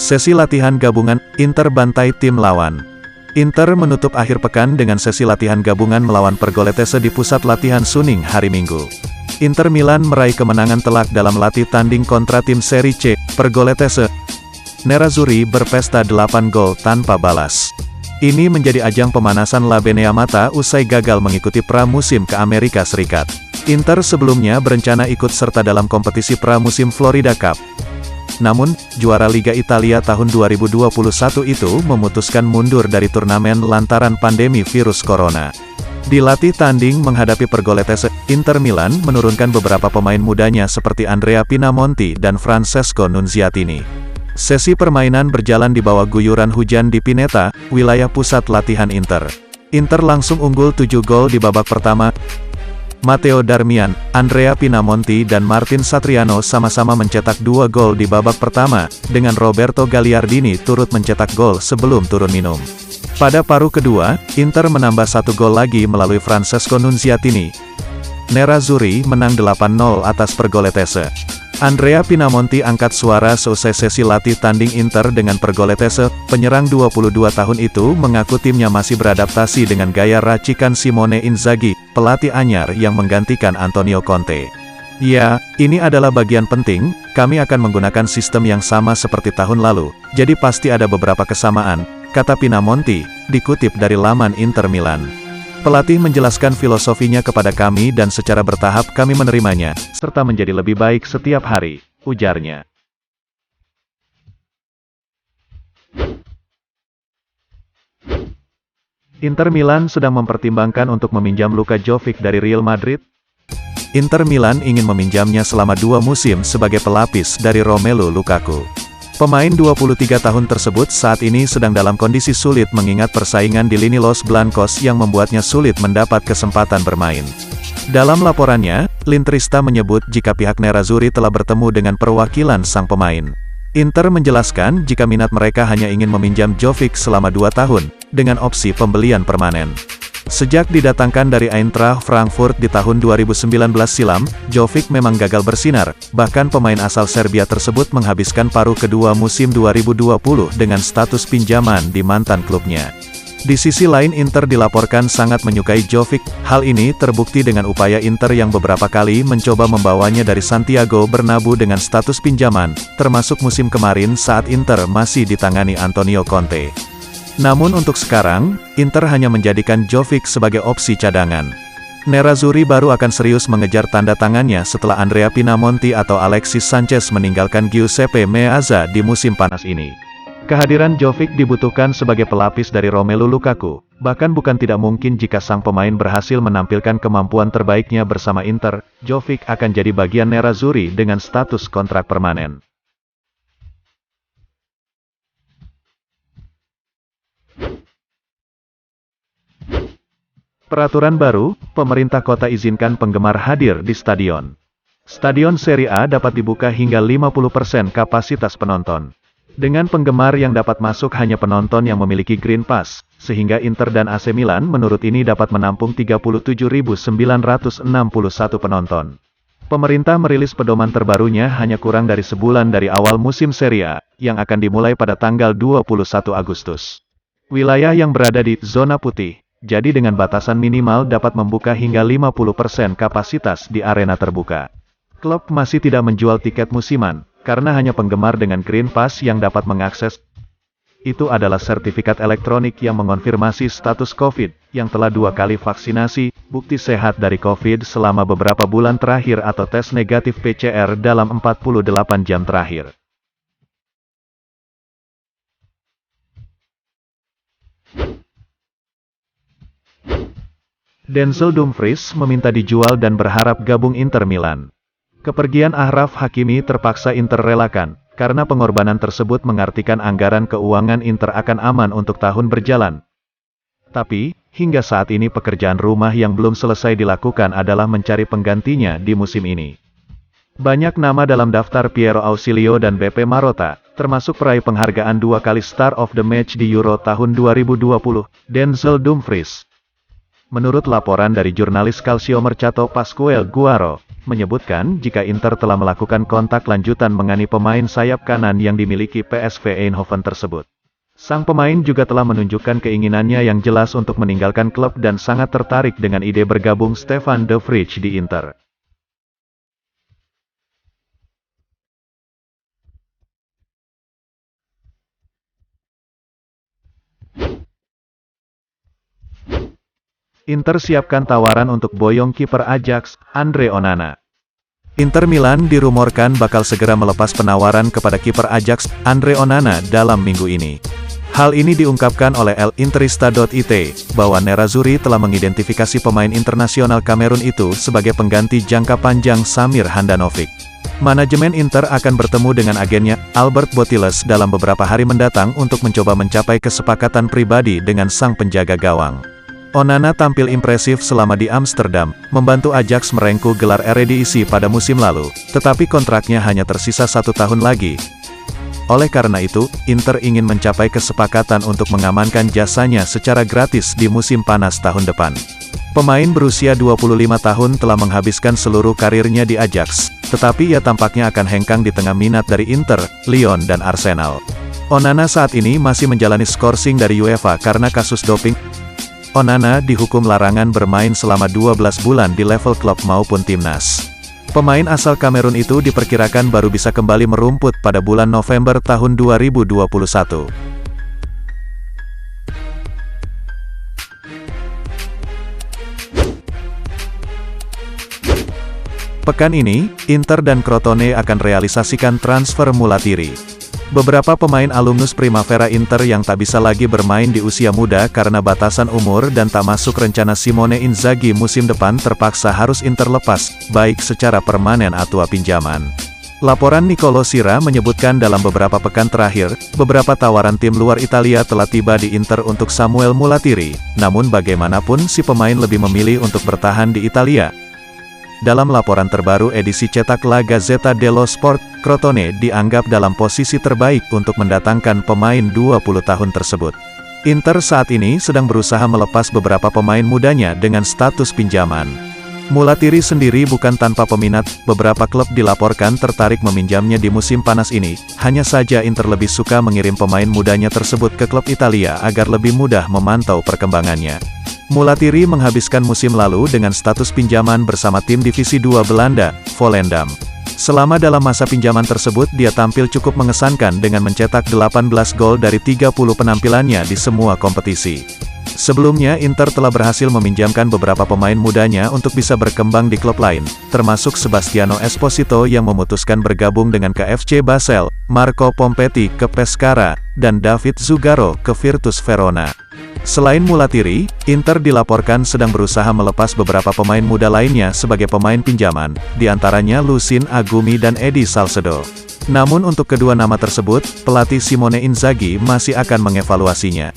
Sesi latihan gabungan, Inter bantai tim lawan. Inter menutup akhir pekan dengan sesi latihan gabungan melawan Pergoletese di pusat latihan Suning hari Minggu. Inter Milan meraih kemenangan telak dalam latih tanding kontra tim Serie C, Pergoletese. Nerazzurri berpesta 8 gol tanpa balas. Ini menjadi ajang pemanasan La Beneamata usai gagal mengikuti pramusim ke Amerika Serikat. Inter sebelumnya berencana ikut serta dalam kompetisi pramusim Florida Cup. Namun, juara Liga Italia tahun 2021 itu memutuskan mundur dari turnamen lantaran pandemi virus corona. Di latih tanding menghadapi Pergoletese, Inter Milan menurunkan beberapa pemain mudanya seperti Andrea Pinamonti dan Francesco Nunziatini. Sesi permainan berjalan di bawah guyuran hujan di Pineta, wilayah pusat latihan Inter. Inter langsung unggul 7 gol di babak pertama. Matteo Darmian, Andrea Pinamonti dan Martin Satriano sama-sama mencetak 2 gol di babak pertama, dengan Roberto Gagliardini turut mencetak gol sebelum turun minum. Pada paruh kedua, Inter menambah 1 gol lagi melalui Francesco Nunziatini. Nerazzurri menang 8-0 atas Pergoletese. Andrea Pinamonti angkat suara seusai sesi latih tanding Inter dengan Pergoletese. Penyerang 22 tahun itu mengaku timnya masih beradaptasi dengan gaya racikan Simone Inzaghi, pelatih anyar yang menggantikan Antonio Conte. Ya, ini adalah bagian penting, kami akan menggunakan sistem yang sama seperti tahun lalu, jadi pasti ada beberapa kesamaan, kata Pinamonti, dikutip dari laman Inter Milan. Pelatih menjelaskan filosofinya kepada kami dan secara bertahap kami menerimanya, serta menjadi lebih baik setiap hari, ujarnya. Inter Milan sedang mempertimbangkan untuk meminjam Luka Jovic dari Real Madrid. Inter Milan ingin meminjamnya selama 2 musim sebagai pelapis dari Romelu Lukaku. Pemain 23 tahun tersebut saat ini sedang dalam kondisi sulit mengingat persaingan di lini Los Blancos yang membuatnya sulit mendapat kesempatan bermain. Dalam laporannya, L'Interista menyebut jika pihak Nerazzurri telah bertemu dengan perwakilan sang pemain. Inter menjelaskan jika minat mereka hanya ingin meminjam Jovic selama 2 tahun, dengan opsi pembelian permanen. Sejak didatangkan dari Eintracht Frankfurt di tahun 2019 silam, Jovic memang gagal bersinar, bahkan pemain asal Serbia tersebut menghabiskan paruh kedua musim 2020 dengan status pinjaman di mantan klubnya. Di sisi lain Inter dilaporkan sangat menyukai Jovic, hal ini terbukti dengan upaya Inter yang beberapa kali mencoba membawanya dari Santiago Bernabeu dengan status pinjaman, termasuk musim kemarin saat Inter masih ditangani Antonio Conte. Namun untuk sekarang, Inter hanya menjadikan Jovic sebagai opsi cadangan. Nerazzurri baru akan serius mengejar tanda tangannya setelah Andrea Pinamonti atau Alexis Sanchez meninggalkan Giuseppe Meazza di musim panas ini. Kehadiran Jovic dibutuhkan sebagai pelapis dari Romelu Lukaku, bahkan bukan tidak mungkin jika sang pemain berhasil menampilkan kemampuan terbaiknya bersama Inter, Jovic akan jadi bagian Nerazzurri dengan status kontrak permanen. Peraturan baru, pemerintah kota izinkan penggemar hadir di stadion. Stadion Serie A dapat dibuka hingga 50% kapasitas penonton. Dengan penggemar yang dapat masuk hanya penonton yang memiliki Green Pass, sehingga Inter dan AC Milan menurut ini dapat menampung 37.961 penonton. Pemerintah merilis pedoman terbarunya hanya kurang dari sebulan dari awal musim Serie A, yang akan dimulai pada tanggal 21 Agustus. Wilayah yang berada di zona putih, jadi dengan batasan minimal dapat membuka hingga 50% kapasitas di arena terbuka. Klub masih tidak menjual tiket musiman, karena hanya penggemar dengan Green Pass yang dapat mengakses. Itu adalah sertifikat elektronik yang mengonfirmasi status COVID, yang telah 2 kali vaksinasi, bukti sehat dari COVID selama beberapa bulan terakhir atau tes negatif PCR dalam 48 jam terakhir. Denzel Dumfries meminta dijual dan berharap gabung Inter Milan. Kepergian Achraf Hakimi terpaksa Inter relakan, karena pengorbanan tersebut mengartikan anggaran keuangan Inter akan aman untuk tahun berjalan. Tapi, hingga saat ini pekerjaan rumah yang belum selesai dilakukan adalah mencari penggantinya di musim ini. Banyak nama dalam daftar Piero Ausilio dan BP Marotta, termasuk peraih penghargaan 2 kali Star of the Match di Euro tahun 2020, Denzel Dumfries. Menurut laporan dari jurnalis Calcio Mercato Pascual Guaro, menyebutkan jika Inter telah melakukan kontak lanjutan mengenai pemain sayap kanan yang dimiliki PSV Eindhoven tersebut. Sang pemain juga telah menunjukkan keinginannya yang jelas untuk meninggalkan klub dan sangat tertarik dengan ide bergabung Stefan de Vrij di Inter. Inter siapkan tawaran untuk boyong kiper Ajax, Andre Onana. Inter Milan dirumorkan bakal segera melepas penawaran kepada kiper Ajax, Andre Onana dalam minggu ini. Hal ini diungkapkan oleh El Interista.it, bahwa Nerazzurri telah mengidentifikasi pemain internasional Kamerun itu sebagai pengganti jangka panjang Samir Handanovic. Manajemen Inter akan bertemu dengan agennya, Albert Botiles dalam beberapa hari mendatang untuk mencoba mencapai kesepakatan pribadi dengan sang penjaga gawang. Onana tampil impresif selama di Amsterdam, membantu Ajax merengkuh gelar Eredivisie pada musim lalu, tetapi kontraknya hanya tersisa 1 tahun lagi. Oleh karena itu, Inter ingin mencapai kesepakatan untuk mengamankan jasanya secara gratis di musim panas tahun depan. Pemain berusia 25 tahun telah menghabiskan seluruh karirnya di Ajax, tetapi ia tampaknya akan hengkang di tengah minat dari Inter, Lyon dan Arsenal. Onana saat ini masih menjalani skorsing dari UEFA karena kasus doping. Onana dihukum larangan bermain selama 12 bulan di level klub maupun timnas. Pemain asal Kamerun itu diperkirakan baru bisa kembali merumput pada bulan November tahun 2021. Pekan ini, Inter dan Crotone akan realisasikan transfer Mulatiri. Beberapa pemain alumnus Primavera Inter yang tak bisa lagi bermain di usia muda karena batasan umur dan tak masuk rencana Simone Inzaghi musim depan terpaksa harus Inter lepas, baik secara permanen atau pinjaman. Laporan Nicolo Sira menyebutkan dalam beberapa pekan terakhir, beberapa tawaran tim luar Italia telah tiba di Inter untuk Samuel Mulatiri, namun bagaimanapun si pemain lebih memilih untuk bertahan di Italia. Dalam laporan terbaru edisi cetak La Gazzetta dello Sport, Crotone dianggap dalam posisi terbaik untuk mendatangkan pemain 20 tahun tersebut. Inter saat ini sedang berusaha melepas beberapa pemain mudanya dengan status pinjaman. Mulatiri sendiri bukan tanpa peminat, beberapa klub dilaporkan tertarik meminjamnya di musim panas ini, hanya saja Inter lebih suka mengirim pemain mudanya tersebut ke klub Italia agar lebih mudah memantau perkembangannya. Mulatiri menghabiskan musim lalu dengan status pinjaman bersama tim Divisi 2 Belanda, Volendam. Selama dalam masa pinjaman tersebut dia tampil cukup mengesankan dengan mencetak 18 gol dari 30 penampilannya di semua kompetisi. Sebelumnya Inter telah berhasil meminjamkan beberapa pemain mudanya untuk bisa berkembang di klub lain, termasuk Sebastiano Esposito yang memutuskan bergabung dengan KFC Basel, Marco Pompetti ke Pescara, dan David Zugaro ke Virtus Verona. Selain Mulatiri, Inter dilaporkan sedang berusaha melepas beberapa pemain muda lainnya sebagai pemain pinjaman, diantaranya Lucien Agumi dan Edi Salcedo. Namun untuk kedua nama tersebut, pelatih Simone Inzaghi masih akan mengevaluasinya.